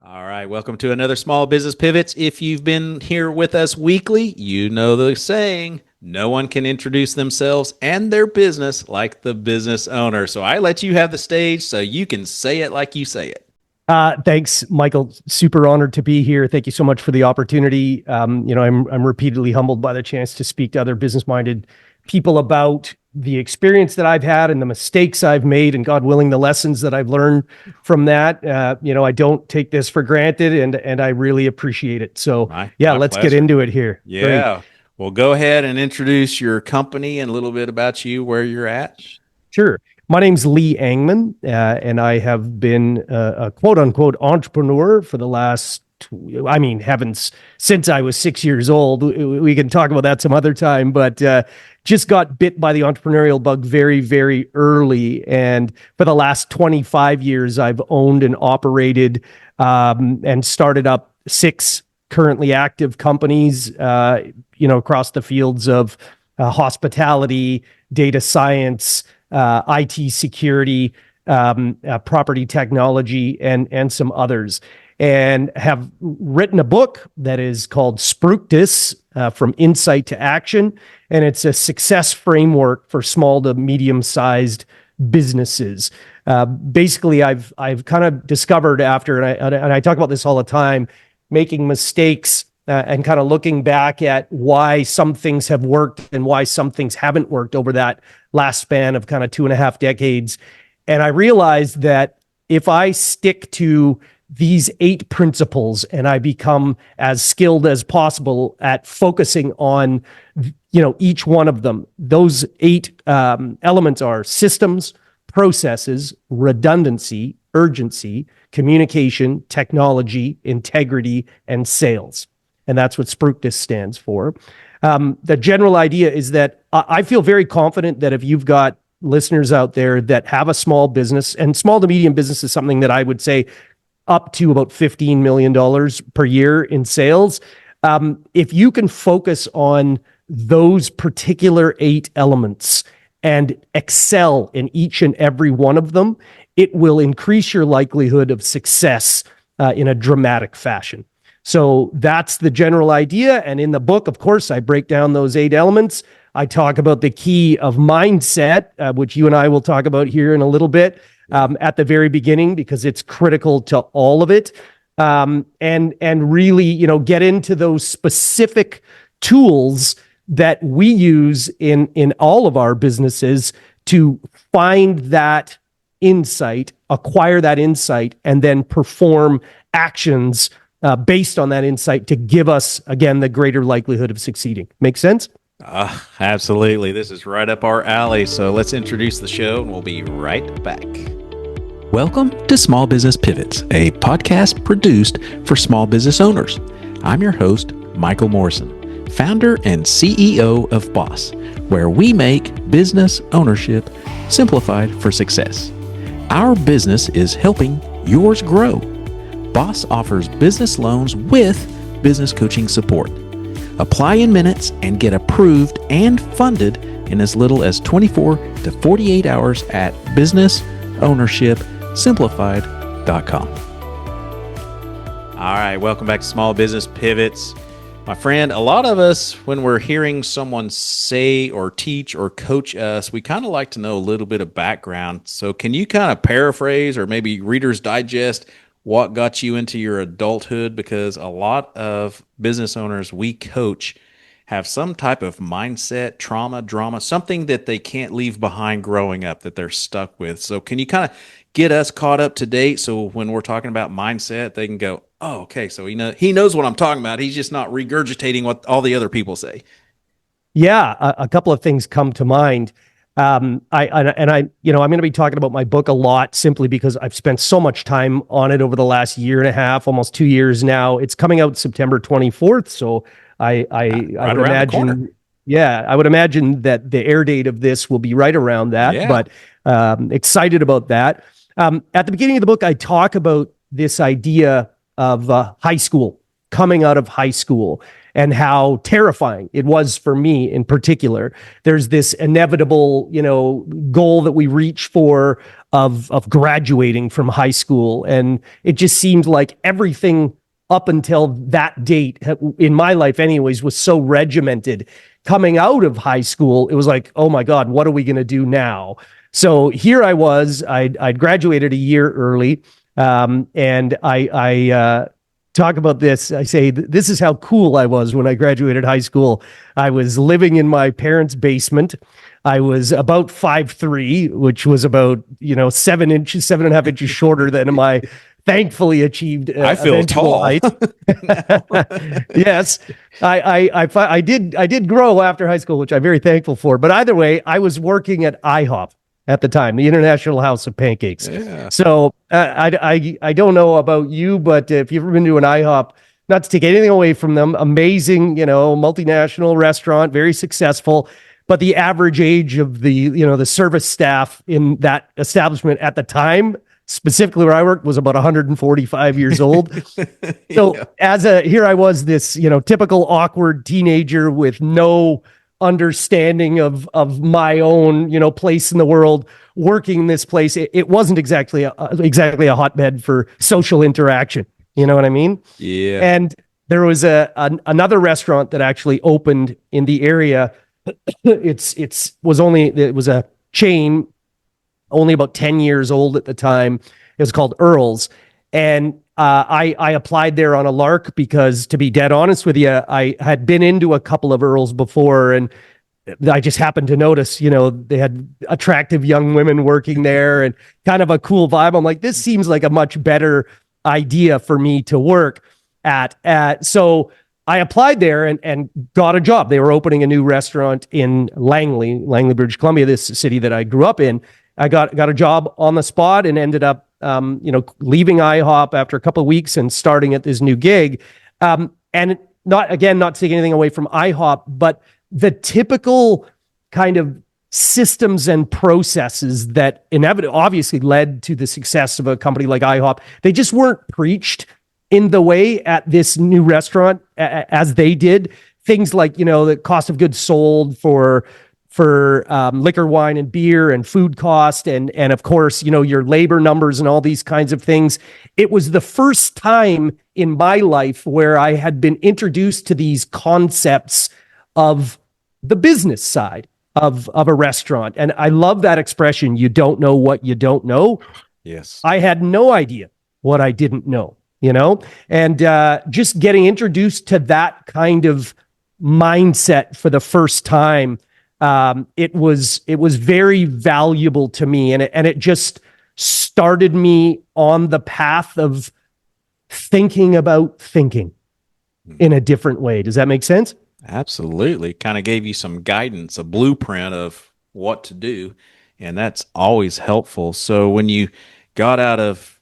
All right, welcome to another Small Business Pivots. If you've been here with us weekly, you know the saying, no one can introduce themselves and their business like the business owner. So I let you have the stage so you can say it like you say it. Thanks, Michael. Super honored to be here. Thank you so much for the opportunity. I'm repeatedly humbled by the chance to speak to other business-minded people about the experience that I've had and the mistakes I've made, and God willing, the lessons that I've learned from that. I don't take this for granted, and I really appreciate it. So, My let's get pleasure. into it here. Yeah. Great. Well, go ahead and introduce your company and a little bit about you, where you're at. Sure. My name's Leigh Angman, and I have been a quote unquote entrepreneur for the last, heavens, since I was 6 years old. We can talk about that some other time, but just got bit by the entrepreneurial bug very, very early. And for the last 25 years, I've owned and operated and started up 6 currently active companies, across the fields of hospitality, data science, IT security, property technology, and some others, and have written a book that is called SPRUCTIS, From Insight to Action, and it's a success framework for small to medium-sized businesses. Basically, I've kind of discovered after, and I talk about this all the time, making mistakes and kind of looking back at why some things have worked and why some things haven't worked over that last span of kind of 2.5 decades. And I realized that if I stick to these 8 principles and I become as skilled as possible at focusing on, each one of them, those 8 elements are systems, processes, redundancy, urgency, communication, technology, integrity, and sales. And that's what SPRUCTIS stands for. The general idea is that I feel very confident that if you've got listeners out there that have a small business, and small to medium business is something that I would say up to about $15 million per year in sales. If you can focus on those particular 8 elements and excel in each and every one of them, it will increase your likelihood of success in a dramatic fashion. So that's the general idea. And in the book, of course, I break down those 8 elements. I talk about the key of mindset, which you and I will talk about here in a little bit, at the very beginning, because it's critical to all of it. And really, get into those specific tools that we use in all of our businesses to find that insight, acquire that insight, and then perform actions based on that insight to give us, again, the greater likelihood of succeeding. Make sense? Absolutely. This is right up our alley. So let's introduce the show and we'll be right back. Welcome to Small Business Pivots, a podcast produced for small business owners. I'm your host, Michael Morrison, founder and CEO of Boss, where we make business ownership simplified for success. Our business is helping yours grow. Boss offers business loans with business coaching support. Apply in minutes and get approved and funded in as little as 24 to 48 hours at businessownershipsimplified.com. All right, welcome back to Small Business Pivots. My friend, a lot of us, when we're hearing someone say or teach or coach us, we kind of like to know a little bit of background. So can you kind of paraphrase or maybe Reader's Digest what got you into your adulthood? Because a lot of business owners we coach have some type of mindset, trauma, drama, something that they can't leave behind growing up that they're stuck with. So can you kind of get us caught up to date so when we're talking about mindset, they can go, oh, okay, so he knows what I'm talking about. He's just not regurgitating what all the other people say. Yeah, a couple of things come to mind. I'm going to be talking about my book a lot simply because I've spent so much time on it over the last 1.5 years, almost 2 years now. It's coming out September 24th. So I would imagine, I would imagine that the air date of this will be right around that, but excited about that. At the beginning of the book, I talk about this idea of high school, coming out of high school. and how terrifying it was for me in particular. There's this inevitable, goal that we reach for of graduating from high school. And it just seemed like everything up until that date in my life anyways was so regimented. Coming out of high school, it was like, oh my God, what are we going to do now? So here I was, I'd graduated a year early. And I talk about this. I say, this is how cool I was when I graduated high school. I was living in my parents' basement. I was about 5'3", which was about, 7.5 inches shorter than my thankfully achieved I feel tall. Height. Yes, I did grow after high school, which I'm very thankful for. But either way, I was working at IHOP at the time, the International House of Pancakes. Yeah. So I don't know about you, but if you've ever been to an IHOP, not to take anything away from them, amazing, multinational restaurant, very successful. But the average age of the service staff in that establishment at the time, specifically where I worked, was about 145 years old. So here I was, this, typical awkward teenager with no understanding of my own, place in the world, working in this place. It wasn't exactly a hotbed for social interaction. You know what I mean? Yeah. And there was another restaurant that actually opened in the area. It was a chain, only about 10 years old at the time. It was called Earl's. And I applied there on a lark because, to be dead honest with you, I had been into a couple of Earls before, and I just happened to notice, they had attractive young women working there and kind of a cool vibe. I'm like, this seems like a much better idea for me to work at. So I applied there and got a job. They were opening a new restaurant in Langley, British Columbia, this city that I grew up in. I got a job on the spot and ended up, leaving IHOP after a couple of weeks and starting at this new gig. And not to take anything away from IHOP, but the typical kind of systems and processes that inevitably obviously led to the success of a company like IHOP, they just weren't preached in the way at this new restaurant as they did. Things like, the cost of goods sold for liquor, wine, and beer, and food cost, and of course, your labor numbers and all these kinds of things. It was the first time in my life where I had been introduced to these concepts of the business side of a restaurant. And I love that expression, you don't know what you don't know. Yes. I had no idea what I didn't know, and just getting introduced to that kind of mindset for the first time, it was very valuable to me, and it just started me on the path of thinking about thinking in a different way. Does that make sense? Absolutely. Kind of gave you some guidance, a blueprint of what to do, and that's always helpful. So when you got out of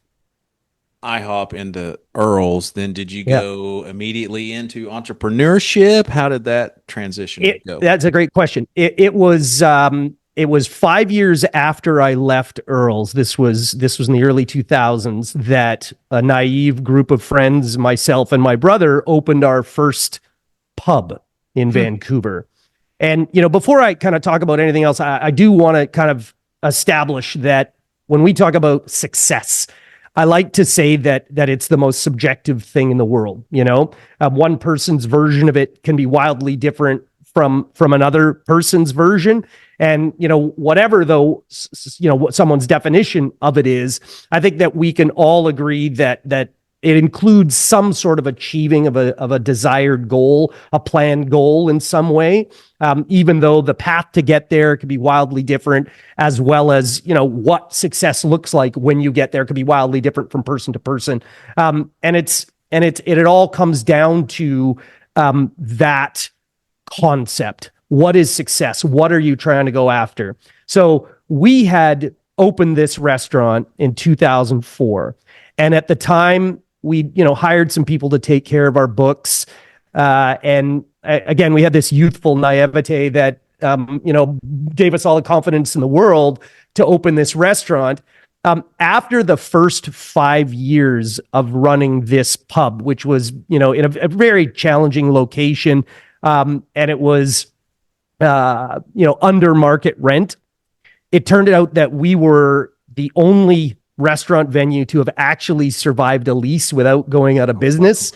IHOP into Earl's, then did you go immediately into entrepreneurship? How did that transition go? That's a great question. It was 5 years after I left Earl's. This was in the early 2000s that a naive group of friends, myself and my brother, opened our first pub in Vancouver. And, before I kind of talk about anything else, I do want to kind of establish that when we talk about success, I like to say that it's the most subjective thing in the world. One person's version of it can be wildly different from another person's version. And, whatever though, what someone's definition of it is, I think that we can all agree that it includes some sort of achieving of a desired goal, a planned goal in some way, even though the path to get there could be wildly different, as well as, what success looks like when you get there could be wildly different from person to person. And it all comes down to that concept. What is success? What are you trying to go after? So we had opened this restaurant in 2004. And at the time, we, hired some people to take care of our books. And again, we had this youthful naivete that, gave us all the confidence in the world to open this restaurant. After the first 5 years of running this pub, which was, in a very challenging location, and it was, under market rent, it turned out that we were the only restaurant venue to have actually survived a lease without going out of business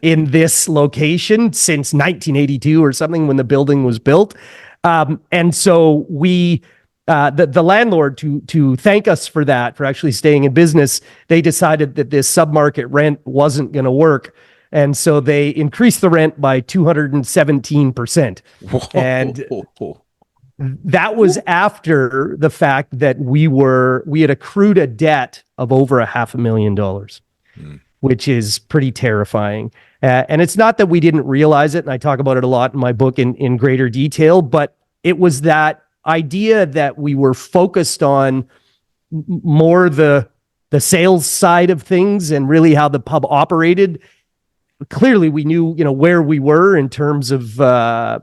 in this location since 1982 or something, when the building was built. And so we, the landlord, to thank us for that, for actually staying in business, they decided that this submarket rent wasn't going to work. And so they increased the rent by 217%. Whoa. And that was after the fact that we had accrued a debt of over $500,000, which is pretty terrifying. And it's not that we didn't realize it, and I talk about it a lot in my book in greater detail, but it was that idea that we were focused on more the sales side of things and really how the pub operated. Clearly we knew, where we were in terms of the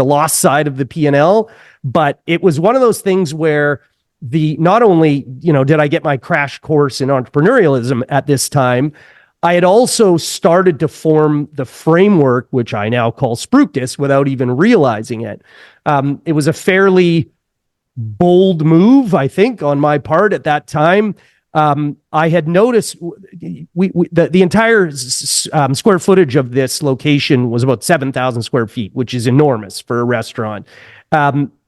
loss side of the P&L, but it was one of those things where not only, did I get my crash course in entrepreneurialism at this time, I had also started to form the framework, which I now call SPRUCTIS, without even realizing it. It was a fairly bold move, I think, on my part at that time. I had noticed the entire square footage of this location was about 7,000 square feet, which is enormous for a restaurant.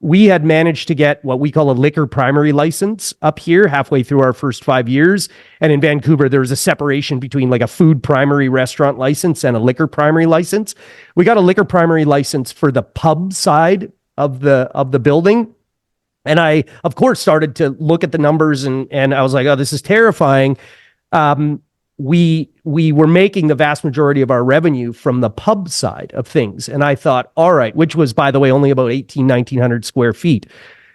We had managed to get what we call a liquor primary license up here halfway through our first 5 years. And in Vancouver, there was a separation between like a food primary restaurant license and a liquor primary license. We got a liquor primary license for the pub side of the building. And I, of course, started to look at the numbers and I was like, oh, this is terrifying. We were making the vast majority of our revenue from the pub side of things. And I thought, all right, which was, by the way, only about 1,900 square feet.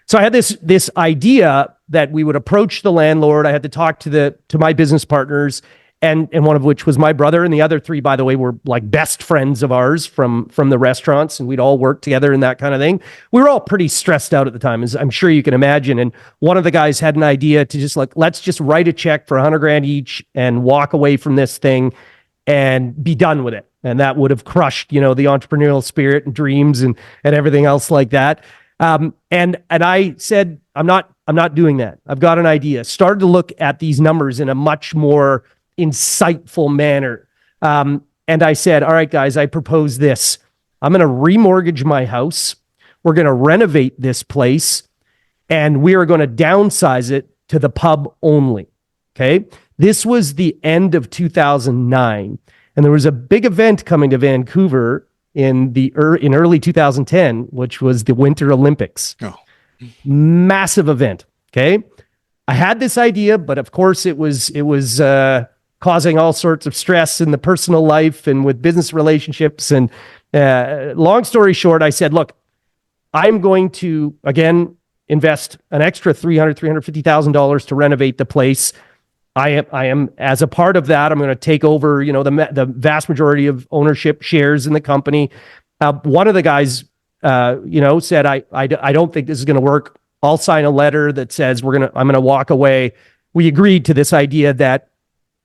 So I had this idea that we would approach the landlord. I had to talk to my business partners, and one of which was my brother, and the other three, by the way, were like best friends of ours from the restaurants, and we'd all work together and that kind of thing. We were all pretty stressed out at the time, as I'm sure you can imagine. And one of the guys had an idea to just let's just write a check for $100,000 each and walk away from this thing and be done with it. And that would have crushed, the entrepreneurial spirit and dreams and everything else like that. And I said, I'm not doing that. I've got an idea. Started to look at these numbers in a much more insightful manner. And I said, all right, guys, I propose this. I'm going to remortgage my house. We're going to renovate this place, and we are going to downsize it to the pub only. Okay. This was the end of 2009. And there was a big event coming to Vancouver in early 2010, which was the Winter Olympics. Oh. Massive event. Okay. I had this idea, but of course it was causing all sorts of stress in the personal life and with business relationships. And long story short, I said, look, I'm going to, again, invest an extra $350,000 to renovate the place. I am, as a part of that, I'm going to take over, the vast majority of ownership shares in the company. One of the guys, said, I don't think this is going to work. I'll sign a letter that says I'm going to walk away. We agreed to this idea that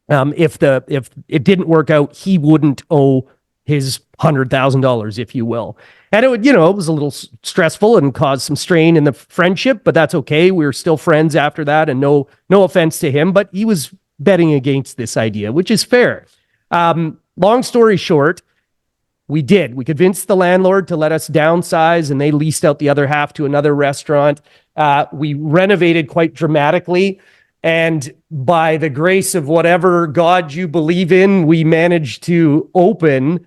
if it didn't work out, he wouldn't owe his $100,000, if you will. And it was a little stressful and caused some strain in the friendship, but that's okay. We were still friends after that, and no offense to him, but he was betting against this idea, which is fair. Long story short, we convinced the landlord to let us downsize, and they leased out the other half to another restaurant. We renovated quite dramatically. And by the grace of whatever God you believe in, we managed to open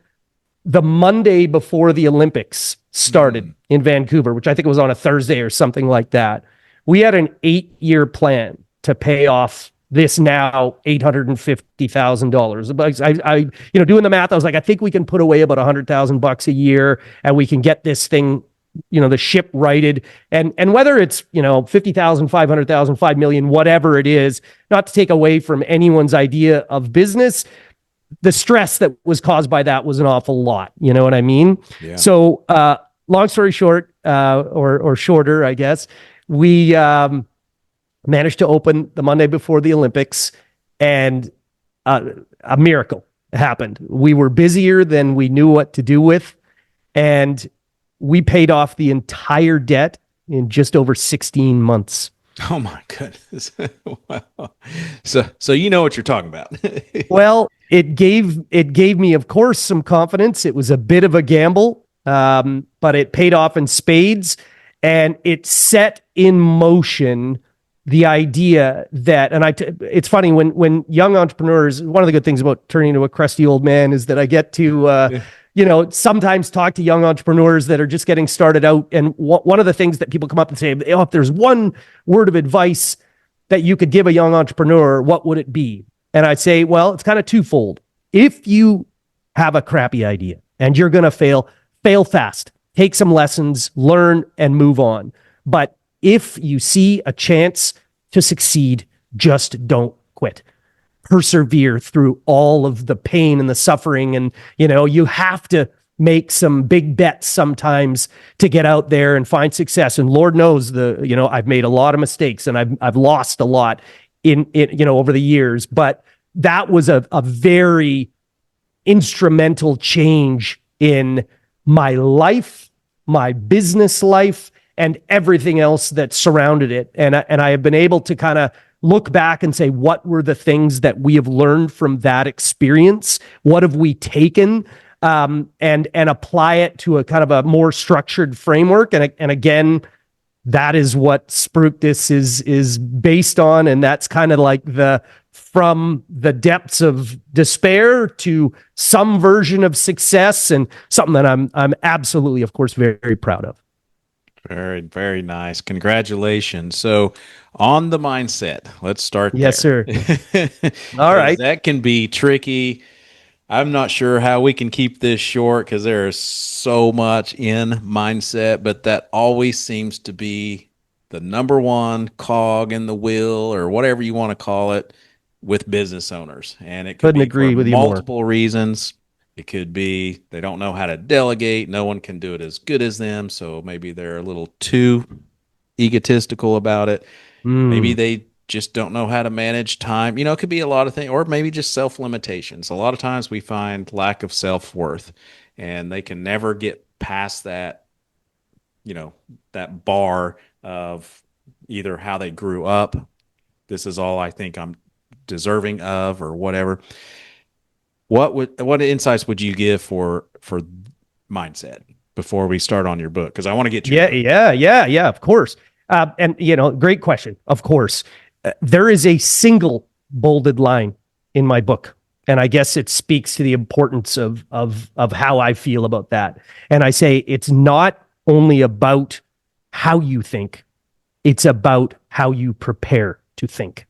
the Monday before the Olympics started in Vancouver, which I think was on a Thursday or something like that. We had an 8-year plan to pay off this now $850,000. I doing the math, I was like, I think we can put away about $100,000 a year, and we can get this thing, the ship righted, and whether it's, 50,000, 500,000, 5 million, whatever it is, not to take away from anyone's idea of business, the stress that was caused by that was an awful lot. You know what I mean? Yeah. So, long story short, or shorter, I guess, we Managed to open the Monday before the Olympics, and a miracle happened. We were busier than we knew what to do with, and we paid off the entire debt in just over 16 months. Oh my goodness. Wow. So you know what you're talking about. Well, it gave me, of course, some confidence. It was a bit of a gamble, but it paid off in spades, and it set in motion the idea that, and it's funny when young entrepreneurs, one of the good things about turning into a crusty old man is that I get to, sometimes talk to young entrepreneurs that are just getting started out. And one of the things that people come up and say, oh, if there's one word of advice that you could give a young entrepreneur, what would it be? And I say, well, it's kind of twofold. If you have a crappy idea and you're going to fail fast, take some lessons, learn, and move on. But if you see a chance to succeed, just don't quit. Persevere through all of the pain and the suffering. And, you have to make some big bets sometimes to get out there and find success. And Lord knows I've made a lot of mistakes and I've lost a lot in over the years, but that was a very instrumental change in my life, my business life, and everything else that surrounded it. And I have been able to kind of look back and say, what were the things that we have learned from that experience? What have we taken and apply it to a kind of a more structured framework? And again, that is what SPRUCTIS is based on. And that's kind of like from the depths of despair to some version of success, and something that I'm absolutely, of course, very, very proud of. Very, very nice. Congratulations. So on the mindset, let's start there. Yes, sir. All right. That can be tricky. I'm not sure how we can keep this short because there is so much in mindset, but that always seems to be the number one cog in the wheel, or whatever you want to call it, with business owners. And it could Couldn't be agree for with you more. multiple reasons. It could be they don't know how to delegate. No one can do it as good as them. So maybe they're a little too egotistical about it. Maybe they just don't know how to manage time. It could be a lot of things, or maybe just self-limitations. A lot of times we find lack of self-worth, and they can never get past that, that bar of either how they grew up. This is all I think I'm deserving of, or whatever. What insights would you give for mindset before we start on your book? Because I want to get you. Yeah, of course. And great question. Of course, there is a single bolded line in my book, and I guess it speaks to the importance of how I feel about that. And I say it's not only about how you think; it's about how you prepare to think.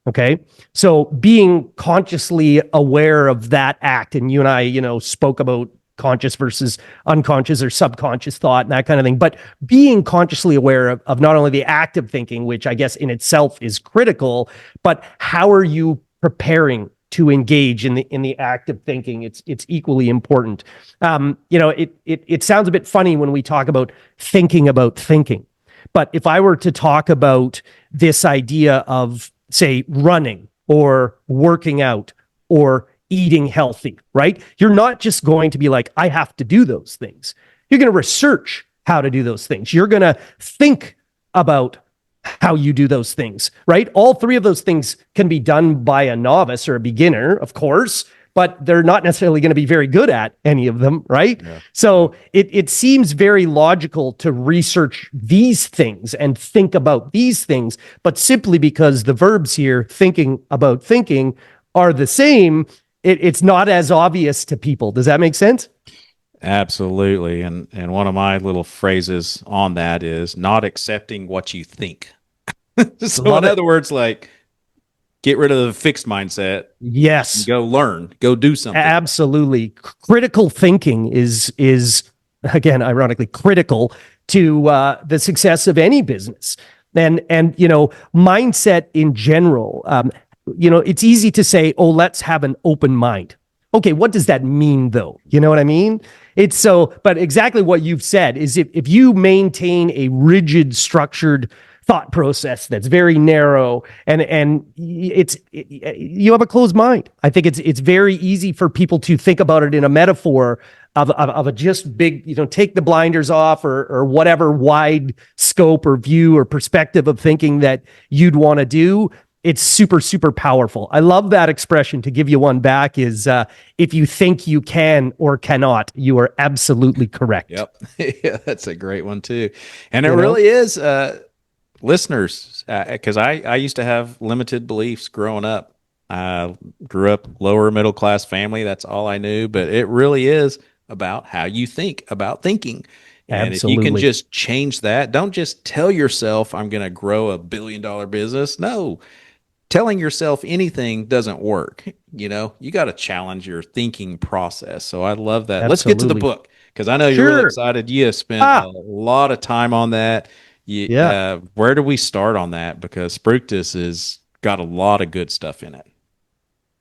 Okay. So being consciously aware of that act, and you and I, spoke about conscious versus unconscious or subconscious thought and that kind of thing, but being consciously aware of not only the act of thinking, which I guess in itself is critical, but how are you preparing to engage in the act of thinking? It's equally important. It sounds a bit funny when we talk about thinking, but if I were to talk about this idea of, say, running or working out or eating healthy, right? You're not just going to be like, I have to do those things. You're going to research how to do those things. You're going to think about how you do those things, right? All three of those things can be done by a novice or a beginner, of course, but they're not necessarily going to be very good at any of them, right? Yeah. So it seems very logical to research these things and think about these things, but simply because the verbs here, thinking about thinking, are the same, it's not as obvious to people. Does that make sense? Absolutely. And one of my little phrases on that is not accepting what you think. So in other words, like, get rid of the fixed mindset. Yes. Go learn. Go do something. Absolutely. Critical thinking is again, ironically, critical to the success of any business. And mindset in general. It's easy to say, oh, let's have an open mind. Okay, what does that mean, though? You know what I mean? But exactly what you've said is if you maintain a rigid, structured thought process that's very narrow, and you have a closed mind. I think it's very easy for people to think about it in a metaphor of a just big, take the blinders off or whatever wide scope or view or perspective of thinking that you'd want to do. It's super, super powerful. I love that expression. To give you one back is, if you think you can or cannot, you are absolutely correct. Yep. Yeah, that's a great one too. And it really is, listeners, because I used to have limited beliefs growing up. I grew up lower middle class family. That's all I knew. But it really is about how you think about thinking. And Absolutely. if you can just change that, don't just tell yourself I'm going to grow $1 billion business. No, telling yourself anything doesn't work. You got to challenge your thinking process. So I love that. Absolutely. Let's get to the book, because I know you're really excited. You have spent a lot of time on that. Where do we start on that? Because SPRUCTIS has got a lot of good stuff in it.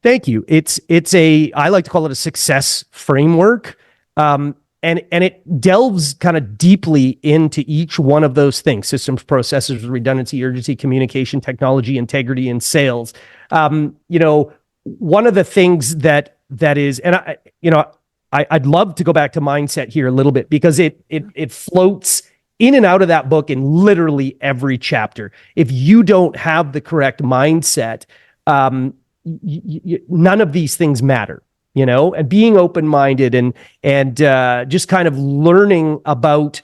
Thank you. I like to call it a success framework. And it delves kind of deeply into each one of those things: systems, processes, redundancy, urgency, communication, technology, integrity, and sales. One of the things that is, and I'd love to go back to mindset here a little bit, because it floats in and out of that book in literally every chapter. If you don't have the correct mindset, none of these things matter. And being open-minded and just kind of learning about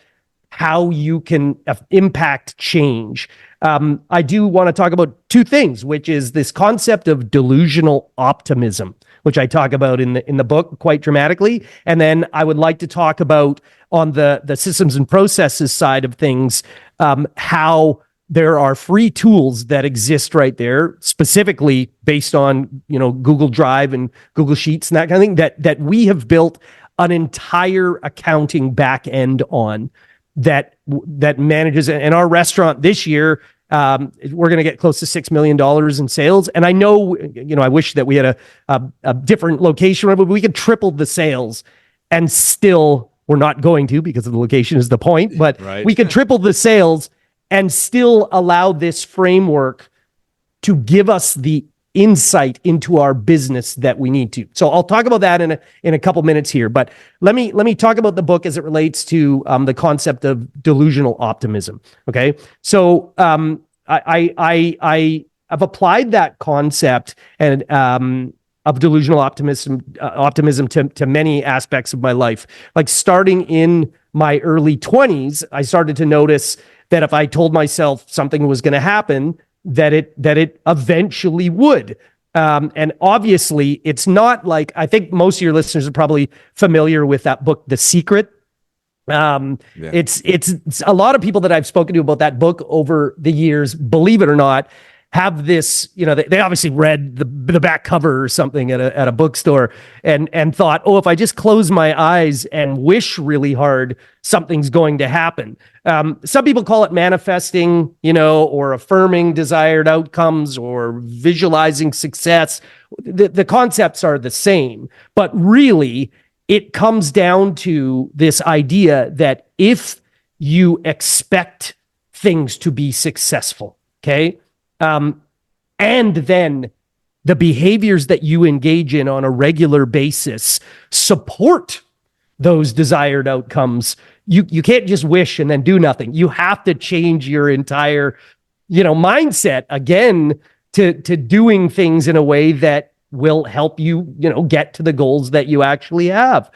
how you can impact change. I do want to talk about two things, which is this concept of delusional optimism, which I talk about in the book quite dramatically. And then I would like to talk about, on the systems and processes side of things, how there are free tools that exist right there, specifically based on, Google Drive and Google Sheets and that kind of thing, that we have built an entire accounting back end on that manages. And our restaurant this year, we're going to get close to $6 million in sales. And I know, I wish that we had a different location, but we could triple the sales, and still we're not going to, because of the location is the point, but right. We could triple the sales and still allow this framework to give us the insight into our business that we need to. So I'll talk about that in a couple minutes here, but let me talk about the book as it relates to the concept of delusional optimism. Okay, so I have applied that concept and of delusional optimism to many aspects of my life. Like, starting in my early 20s, I started to notice that if I told myself something was going to happen, that it eventually would. And obviously, it's not like, I think most of your listeners are probably familiar with that book, The Secret. It's a lot of people that I've spoken to about that book over the years, believe it or not, have this, they obviously read the back cover or something at a bookstore and thought, oh, if I just close my eyes and wish really hard, something's going to happen. Some people call it manifesting, or affirming desired outcomes, or visualizing success. The concepts are the same, but really it comes down to this idea that if you expect things to be successful, okay, and then the behaviors that you engage in on a regular basis support those desired outcomes, you can't just wish and then do nothing. You have to change your entire, mindset again to doing things in a way that will help you, get to the goals that you actually have.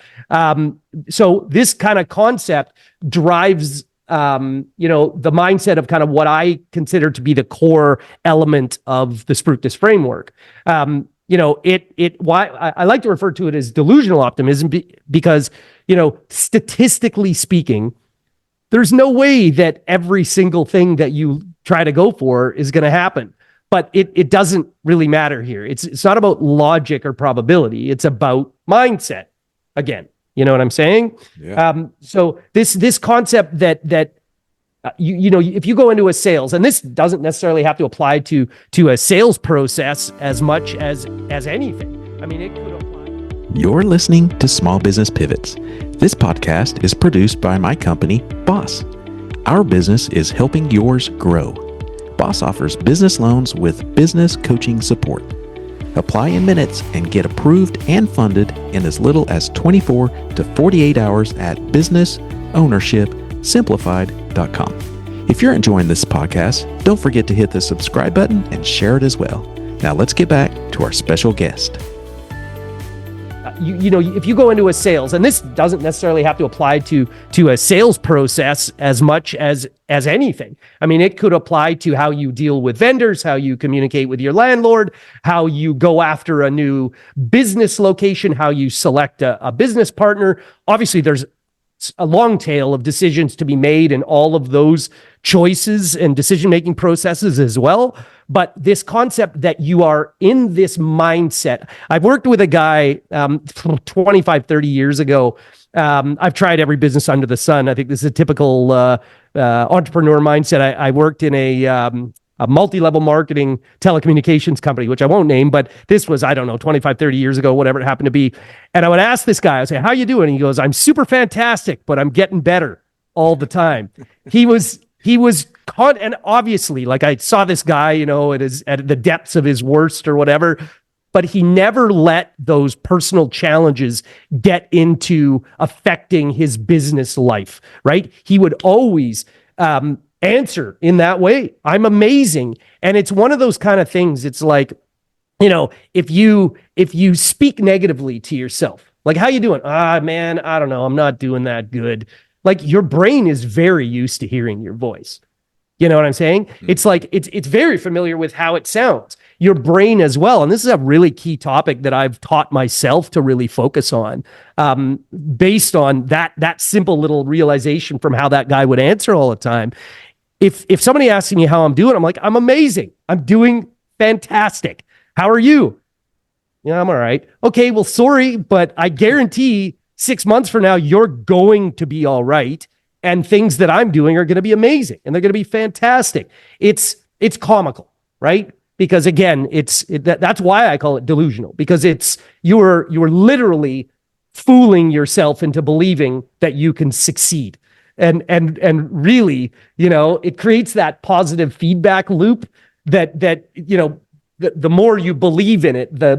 So this kind of concept drives the mindset of kind of what I consider to be the core element of the SPRUCTIS framework. Why I like to refer to it as delusional optimism because, statistically speaking, there's no way that every single thing that you try to go for is going to happen. But it doesn't really matter here. It's not about logic or probability. It's about mindset again. You know what I'm saying? Yeah. So this concept that if you go into a sales, and this doesn't necessarily have to apply to a sales process as much as anything. I mean, it could apply. You're listening to Small Business Pivots. This podcast is produced by my company, Boss. Our business is helping yours grow. Boss offers business loans with business coaching support. Apply in minutes and get approved and funded in as little as 24 to 48 hours at businessownershipsimplified.com. If you're enjoying this podcast, don't forget to hit the subscribe button and share it as well. Now let's get back to our special guest. You know, if you go into a sales, and this doesn't necessarily have to apply to a sales process as much as anything. I mean, it could apply to how you deal with vendors, how you communicate with your landlord, how you go after a new business location, how you select a business partner. Obviously, there's a long tail of decisions to be made in all of those choices and decision-making processes as well. But this concept that you are in this mindset, I've worked with a guy 25, 30 years ago. I've tried every business under the sun. I think this is a typical entrepreneur mindset. I worked in a multi-level marketing telecommunications company, which I won't name, but this was, 25, 30 years ago, whatever it happened to be. And I would ask this guy, I would say, how you doing? And he goes, I'm super fantastic, but I'm getting better all the time. He was caught, and obviously, like, I saw this guy, you know, at the depths of his worst or whatever, but he never let those personal challenges get into affecting his business life, right? He would always answer in that way. I'm amazing. And it's one of those kind of things. It's like, you know, if you speak negatively to yourself, like, how you doing? Man, I don't know. I'm not doing that good. Like, your brain is very used to hearing your voice. You know what I'm saying? It's like, it's very familiar with how it sounds. Your brain as well. And this is a really key topic that I've taught myself to really focus on, based on that simple little realization from how that guy would answer all the time. If somebody asks me how I'm doing, I'm like, I'm amazing. I'm doing fantastic. How are you? Yeah, I'm all right. Okay, well, sorry, but I guarantee 6 months from now, you're going to be all right. And things that I'm doing are going to be amazing. And they're going to be fantastic. It's comical, right? Because again, that's why I call it delusional, because you're literally fooling yourself into believing that you can succeed. And really, you know, it creates that positive feedback loop that you know, the more you believe in it, the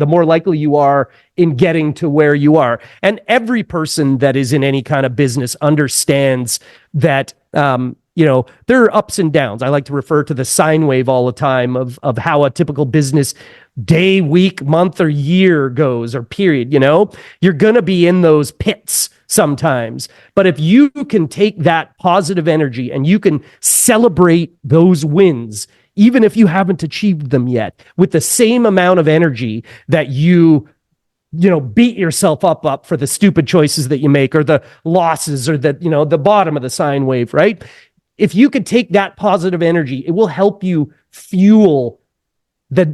more likely you are in getting to where you are. And every person that is in any kind of business understands that, you know, there are ups and downs. I like to refer to the sine wave all the time of how a typical business day, week, month, or year goes, or period. You know, you're going to be in those pits sometimes. But if you can take that positive energy and you can celebrate those wins, even if you haven't achieved them yet, with the same amount of energy that you beat yourself up for the stupid choices that you make, or the losses, or the bottom of the sine wave, right? If you could take that positive energy, it will help you fuel the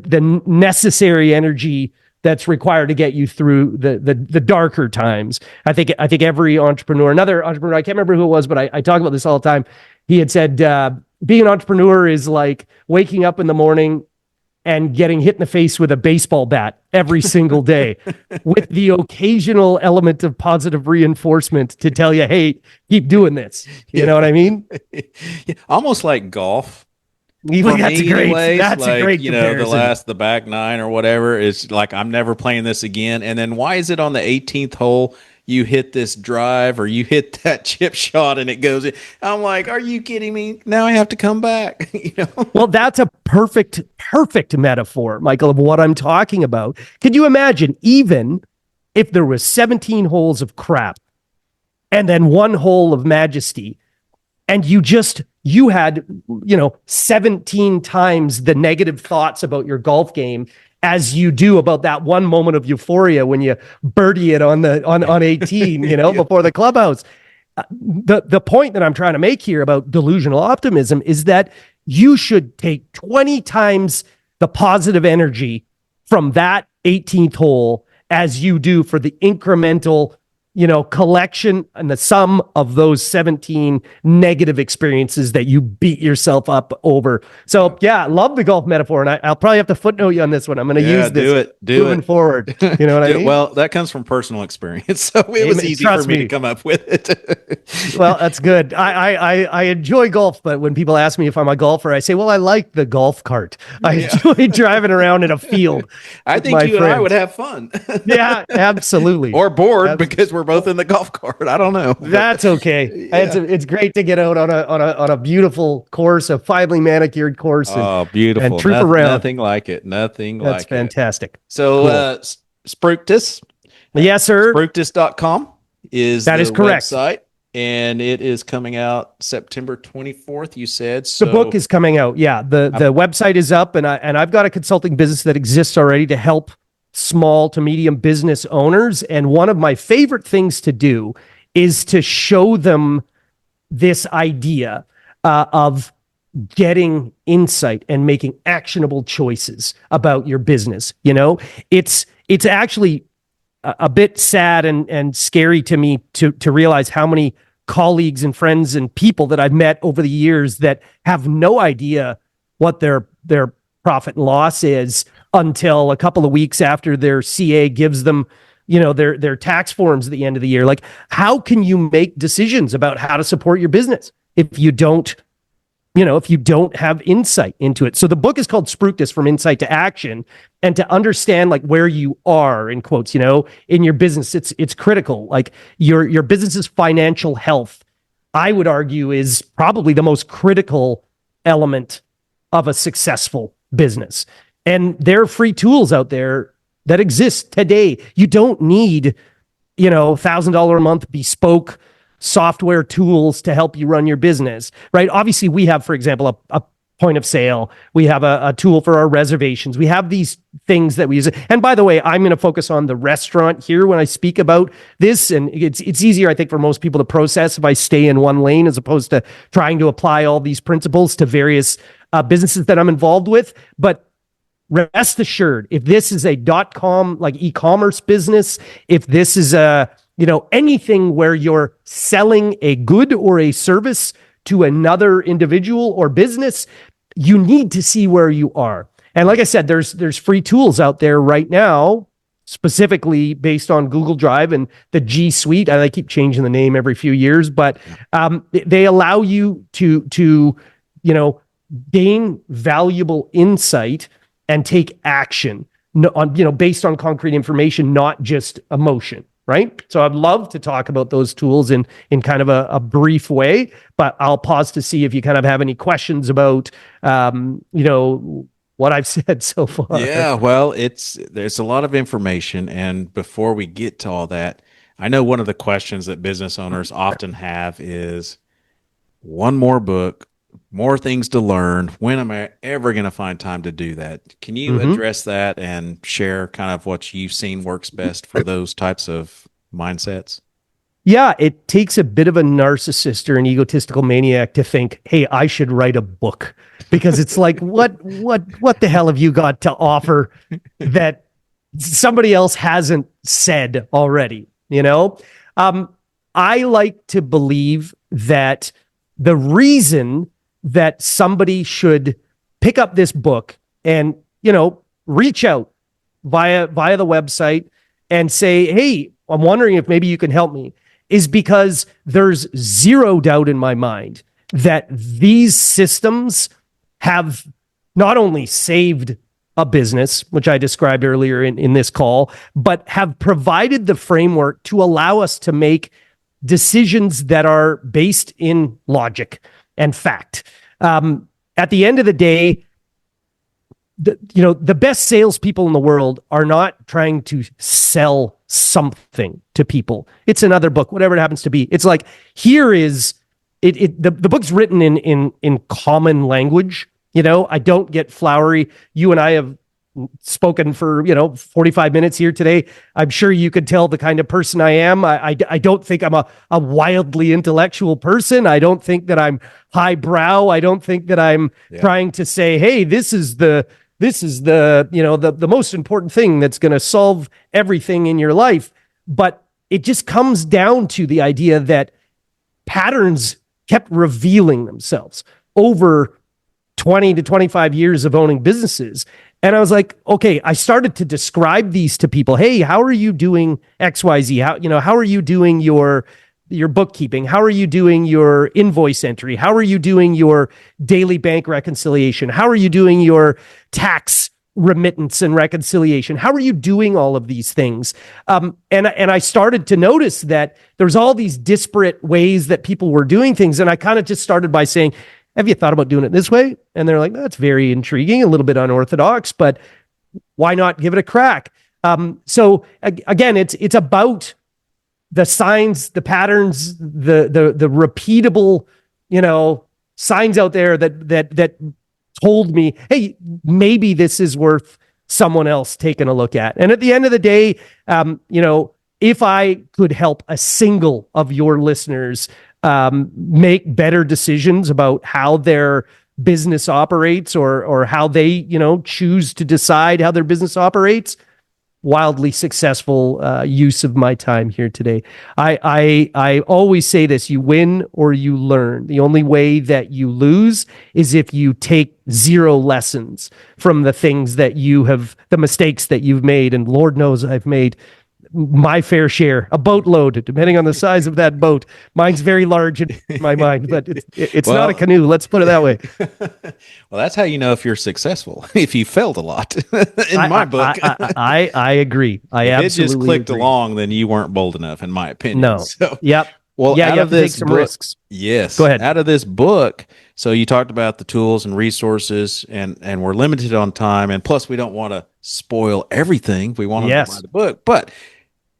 necessary energy that's required to get you through the darker times. I think every entrepreneur, another entrepreneur, I can't remember who it was, but I talk about this all the time. He had said, being an entrepreneur is like waking up in the morning and getting hit in the face with a baseball bat every single day, with the occasional element of positive reinforcement to tell you, hey, keep doing this. You know what I mean? Yeah, almost like golf. That's a great comparison. The back nine or whatever is like, I'm never playing this again. And then why is it on the 18th hole you hit this drive or you hit that chip shot and it goes in? I'm like, are you kidding me? Now I have to come back. Well, that's a perfect metaphor, Michael, of what I'm talking about. Could you imagine, even if there was 17 holes of crap and then one hole of majesty, and you had 17 times the negative thoughts about your golf game as you do about that one moment of euphoria when you birdie it on 18, before the clubhouse. The point that I'm trying to make here about delusional optimism is that you should take 20 times the positive energy from that 18th hole as you do for the incremental collection and the sum of those 17 negative experiences that you beat yourself up over. So yeah, love the golf metaphor. And I'll probably have to footnote you on this one. I'm going to use this moving forward. You know what I mean? Well, that comes from personal experience. So it was easy for me to come up with it. Well, that's good. I enjoy golf, but when people ask me if I'm a golfer, I say, well, I like the golf cart. I enjoy driving around in a field. I think you and I would have fun. Yeah, absolutely. Or bored because we're both in the golf cart. I don't know. That's okay. Yeah. It's great to get out on a beautiful course, a finely manicured course. Beautiful. And troop around. Nothing like it. That's fantastic. So, cool. SPRUCTIS. Yes, sir. SPRUCTIS.com is that is correct. Website. And it is coming out September 24th, you said. So the book is coming out. Yeah. The website is up, and I've got a consulting business that exists already to help small to medium business owners. And one of my favorite things to do is to show them this idea of getting insight and making actionable choices about your business. It's actually a bit sad and scary to me to realize how many colleagues and friends and people that I've met over the years that have no idea what their profit and loss is until a couple of weeks after their CA gives them, their tax forms at the end of the year. Like, how can you make decisions about how to support your business if you don't have insight into it? So the book is called SPRUCTIS: From Insight to Action. And to understand like where you are, in quotes, in your business, it's critical. Like your business's financial health, I would argue, is probably the most critical element of a successful business. And there are free tools out there that exist today. You don't need, $1,000 a month bespoke software tools to help you run your business, right? Obviously, we have, for example, a point of sale. We have a tool for our reservations. We have these things that we use. And by the way, I'm going to focus on the restaurant here when I speak about this. And it's easier, I think, for most people to process if I stay in one lane as opposed to trying to apply all these principles to various businesses that I'm involved with. But rest assured, if this is a .com, like e-commerce business, if this is anything where you're selling a good or a service to another individual or business, you need to see where you are. And like I said, there's free tools out there right now, specifically based on Google Drive and the G Suite. And I keep changing the name every few years, but they allow you to gain valuable insight and take action based on concrete information, not just emotion. Right. So I'd love to talk about those tools in kind of a brief way, but I'll pause to see if you kind of have any questions about, what I've said so far. Yeah, well, there's a lot of information. And before we get to all that, I know one of the questions that business owners often have is one more book, more things to learn. When am I ever going to find time to do that? Can you address that and share kind of what you've seen works best for those types of mindsets? Yeah, it takes a bit of a narcissist or an egotistical maniac to think, hey, I should write a book, because it's like, what the hell have you got to offer that somebody else hasn't said already? I like to believe that the reason that somebody should pick up this book and, reach out via the website and say, hey, I'm wondering if maybe you can help me, is because there's zero doubt in my mind that these systems have not only saved a business, which I described earlier in this call, but have provided the framework to allow us to make decisions that are based in logic and fact. At the end of the day, the best salespeople in the world are not trying to sell something to people. It's another book, whatever it happens to be. It's like, here is the book's written in common language. I don't get flowery. You and I have spoken for 45 minutes here today. I'm sure you could tell the kind of person I am. I don't think I'm a wildly intellectual person. I don't think that I'm highbrow. I don't think that I'm trying to say, hey, this is the most important thing that's going to solve everything in your life. But it just comes down to the idea that patterns kept revealing themselves over 20 to 25 years of owning businesses. And I was like, okay, I started to describe these to people. Hey, how are you doing XYZ? How are you doing your bookkeeping? How are you doing your invoice entry? How are you doing your daily bank reconciliation? How are you doing your tax remittance and reconciliation? How are you doing all of these things? And I started to notice that there's all these disparate ways that people were doing things. And I kind of just started by saying, have you thought about doing it this way? And they're like, that's very intriguing, a little bit unorthodox, but why not give it a crack? So again, it's about the signs, the patterns, the repeatable, signs out there that told me, hey, maybe this is worth someone else taking a look at. And at the end of the day, if I could help a single of your listeners make better decisions about how their business operates or how they, choose to decide how their business operates, wildly successful use of my time here today. I always say this: you win or you learn. The only way that you lose is if you take zero lessons from the things that the mistakes that you've made. And Lord knows I've made my fair share, a boatload, depending on the size of that boat. Mine's very large in my mind, but it's not a canoe. Let's put it that way. Well, that's how you know if you're successful. If you failed a lot, in my book. I agree. I if absolutely it just clicked agree. along, then you weren't bold enough, in my opinion. No. So, yep. Well, yeah, out you of have to this take some book, risks. Yes. Go ahead. Out of this book, so you talked about the tools and resources, and we're limited on time, and plus we don't want to spoil everything. We want to buy the book, but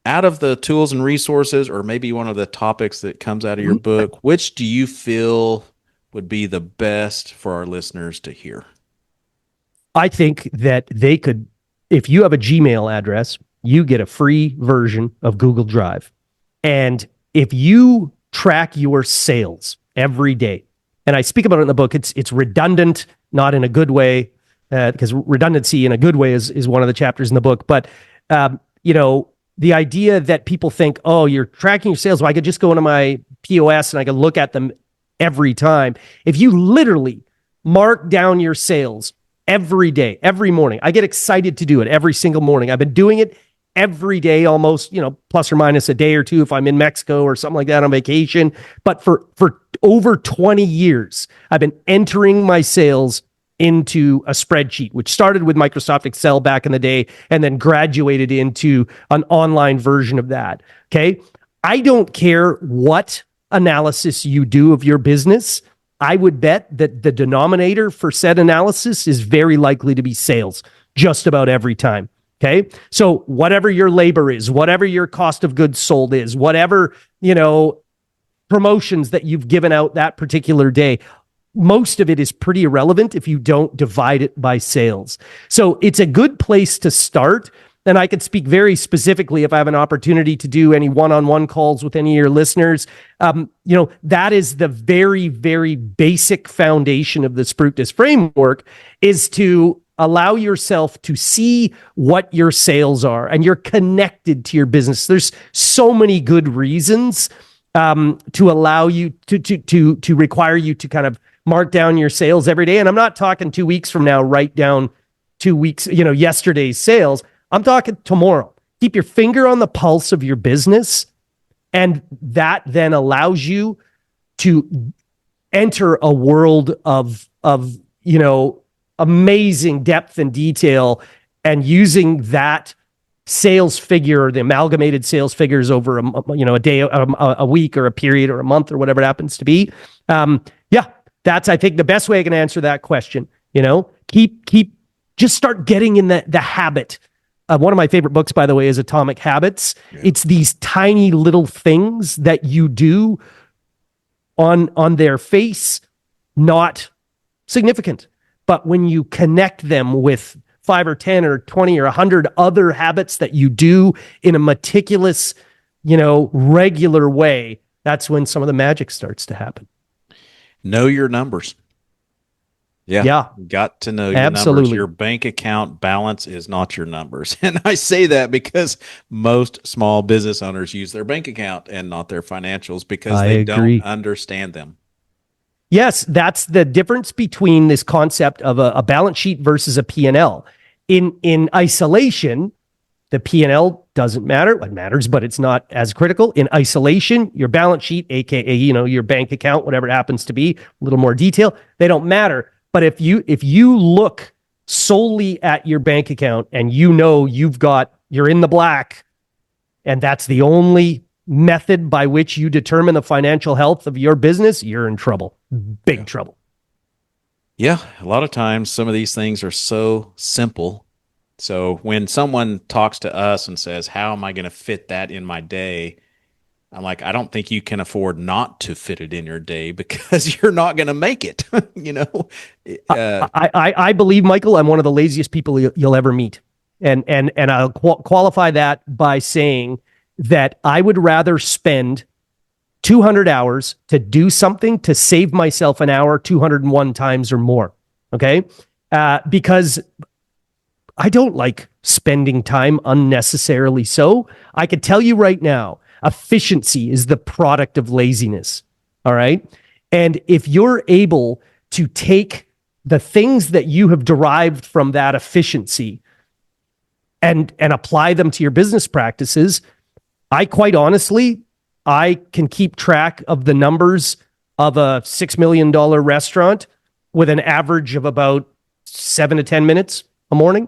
out of the tools and resources, or maybe one of the topics that comes out of your book, which do you feel would be the best for our listeners to hear? I think that they could, if you have a Gmail address, you get a free version of Google Drive. And if you track your sales every day, and I speak about it in the book, it's redundant, not in a good way, because redundancy in a good way is one of the chapters in the book. But, the idea that people think, oh, you're tracking your sales. Well, I could just go into my POS and I could look at them every time. If you literally mark down your sales every day, every morning, I get excited to do it every single morning. I've been doing it every day, almost, plus or minus a day or two if I'm in Mexico or something like that on vacation. But for over 20 years, I've been entering my sales into a spreadsheet, which started with Microsoft Excel back in the day and then graduated into an online version of that. Okay. I don't care what analysis you do of your business. I would bet that the denominator for said analysis is very likely to be sales just about every time. Okay. So whatever your labor is, whatever your cost of goods sold is, whatever, promotions that you've given out that particular day, most of it is pretty irrelevant if you don't divide it by sales. So it's a good place to start. And I could speak very specifically if I have an opportunity to do any one-on-one calls with any of your listeners. That is the very, very basic foundation of the SPRUCTIS framework, is to allow yourself to see what your sales are, and you're connected to your business. There's so many good reasons to allow you to require you to kind of mark down your sales every day. And I'm not talking 2 weeks from now, write down 2 weeks, yesterday's sales. I'm talking tomorrow. Keep your finger on the pulse of your business. And that then allows you to enter a world of amazing depth and detail, and using that sales figure, or the amalgamated sales figures over a day, a week, or a period, or a month, or whatever it happens to be. That's, I think, the best way I can answer that question. Just start getting in the habit. One of my favorite books, by the way, is Atomic Habits. Yeah. It's these tiny little things that you do on their face, not significant. But when you connect them with 5 or 10 or 20 or 100 other habits that you do in a meticulous, regular way, that's when some of the magic starts to happen. Know your numbers. Yeah. Yeah, Got to know your numbers. absolutely. Your bank account balance is not your numbers. And I say that because most small business owners use their bank account and not their financials because I they don't agree. understand them. Yes, that's the difference between this concept of a balance sheet versus a P&L. In isolation, the P&L doesn't matter. It matters, but it's not as critical. In isolation, your balance sheet, aka your bank account, whatever it happens to be, a little more detail, they don't matter. But if you look solely at your bank account and you're in the black, and that's the only method by which you determine the financial health of your business, you're in trouble. Big trouble. Yeah. A lot of times, some of these things are so simple. So when someone talks to us and says, how am I going to fit that in my day? I'm like, I don't think you can afford not to fit it in your day because you're not going to make it. you know, I believe, Michael, I'm one of the laziest people you'll ever meet. And I'll qualify that by saying that I would rather spend 200 hours to do something to save myself an hour 201 times or more. Okay. Because I don't like spending time unnecessarily. So I could tell you right now, efficiency is the product of laziness. All right. And if you're able to take the things that you have derived from that efficiency and apply them to your business practices, I quite honestly, I can keep track of the numbers of a $6 million restaurant with an average of about 7 to 10 minutes a morning.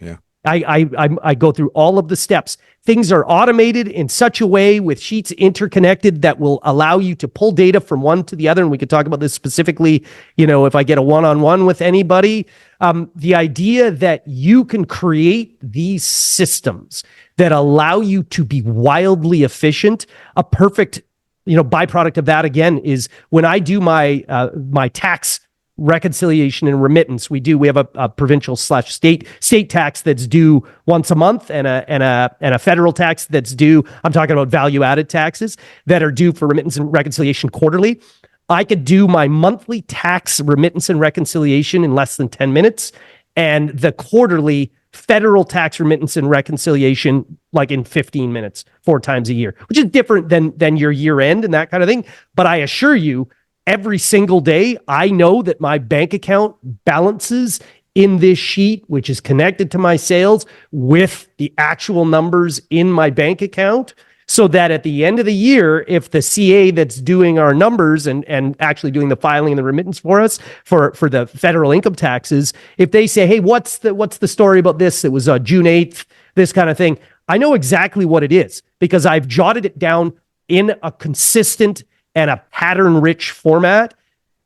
yeah. I go through all of the steps. Things are automated in such a way with sheets interconnected that will allow you to pull data from one to the other. And we could talk about this specifically, if I get a one-on-one with anybody. The idea that you can create these systems that allow you to be wildly efficient, a perfect, byproduct of that again is when I do my tax reconciliation and remittance. We have a provincial / state tax that's due once a month and a federal tax that's due. I'm talking about value added taxes that are due for remittance and reconciliation quarterly. I could do my monthly tax remittance and reconciliation in less than 10 minutes and the quarterly federal tax remittance and reconciliation like in 15 minutes, 4 times a year, which is different than your year end and that kind of thing. But I assure you, every single day, I know that my bank account balances in this sheet, which is connected to my sales with the actual numbers in my bank account, so that at the end of the year, if the CA that's doing our numbers and actually doing the filing and the remittance for us for the federal income taxes, if they say, hey, what's the story about this? It was June 8th, this kind of thing. I know exactly what it is because I've jotted it down in a consistent and a pattern-rich format.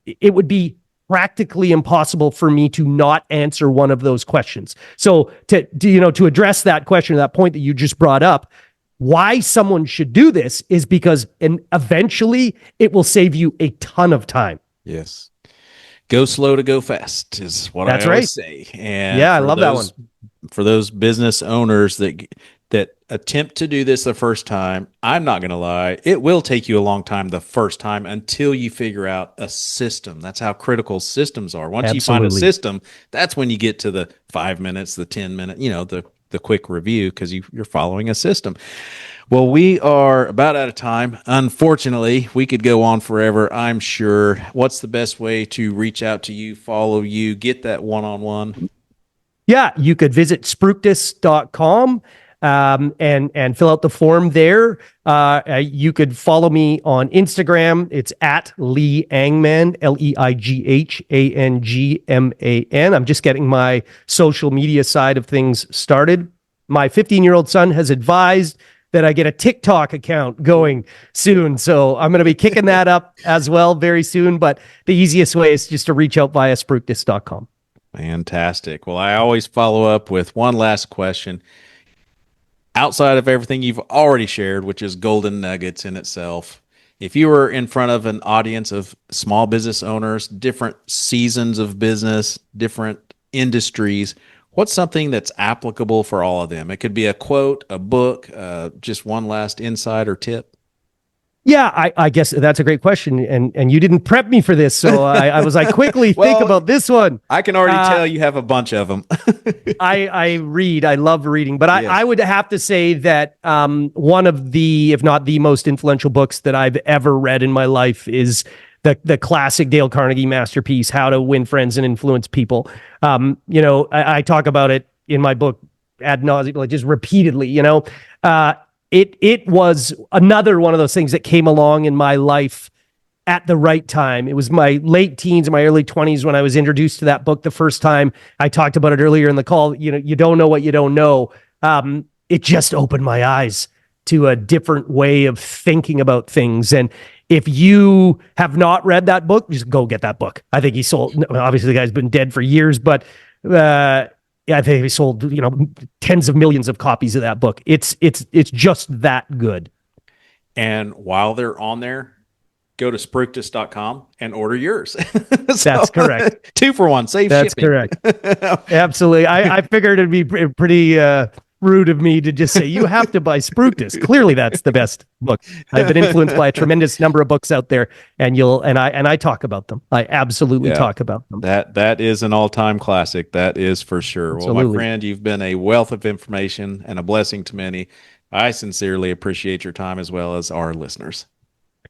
It would be practically impossible for me to not answer one of those questions. So to address that question, that point that you just brought up, why someone should do this is because eventually it will save you a ton of time. Yes. Go slow to go fast is what I always say. And yeah, I love that one. For those business owners that attempt to do this the first time, I'm not going to lie, it will take you a long time the first time until you figure out a system. That's how critical systems are. Once you find a system, that's when you get to the 5 minutes, the 10-minute, the quick review because you're following a system. Well, we are about out of time. Unfortunately, we could go on forever, I'm sure. What's the best way to reach out to you, follow you, get that one-on-one? Yeah, you could visit spructis.com and fill out the form there. You could follow me on Instagram. It's at Leigh Angman, LeighanGman. I'm just getting my social media side of things started. My 15-year-old son has advised that I get a TikTok account going soon. So I'm going to be kicking that up as well very soon. But the easiest way is just to reach out via spructis.com. Fantastic. Well, I always follow up with one last question. Outside of everything you've already shared, which is golden nuggets in itself, if you were in front of an audience of small business owners, different seasons of business, different industries, what's something that's applicable for all of them? It could be a quote, a book, just one last insight or tip. Yeah, I guess that's a great question, and you didn't prep me for this, so I was like, quickly think about this one. I can already tell you have a bunch of them. I read, I love reading, but Yes. I would have to say that one of the, if not the most influential books that I've ever read in my life is the classic Dale Carnegie masterpiece, How to Win Friends and Influence People. I talk about it in my book ad nauseum, like just repeatedly. It was another one of those things that came along in my life at the right time. It was my late teens, my early 20s when I was introduced to that book the first time. I talked about it earlier in the call. You don't know what you don't know. It just opened my eyes to a different way of thinking about things. And if you have not read that book, just go get that book. I think he sold, obviously the guy's been dead for years, but I think he sold, tens of millions of copies of that book. It's just that good. And while they're on there, go to spructis.com and order yours. That's correct. 2 for 1, save That's shipping. correct. Absolutely. I figured it'd be pretty rude of me to just say, you have to buy Spructis. Clearly that's the best book. I've been influenced by a tremendous number of books out there, and I talk about them. I absolutely talk about them. That is an all-time classic. That is for sure. Absolutely. Well, my friend, you've been a wealth of information and a blessing to many. I sincerely appreciate your time as well as our listeners.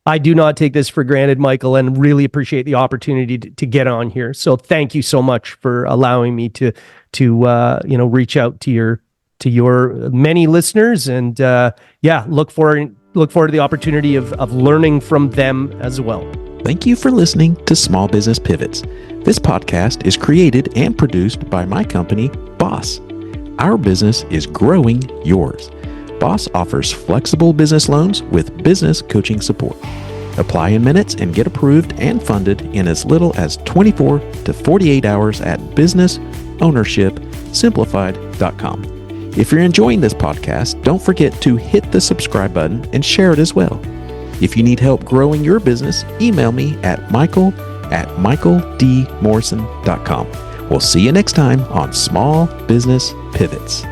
I do not take this for granted, Michael, and really appreciate the opportunity to get on here. So thank you so much for allowing me to reach out to your many listeners, and look forward to the opportunity of learning from them as well. Thank you for listening to Small Business Pivots. This podcast is created and produced by my company, Boss. Our business is growing yours. Boss offers flexible business loans with business coaching support. Apply in minutes and get approved and funded in as little as 24 to 48 hours at businessownershipsimplified.com. If you're enjoying this podcast, don't forget to hit the subscribe button and share it as well. If you need help growing your business, email me at michael@michaeldmorrison.com. We'll see you next time on Small Business Pivots.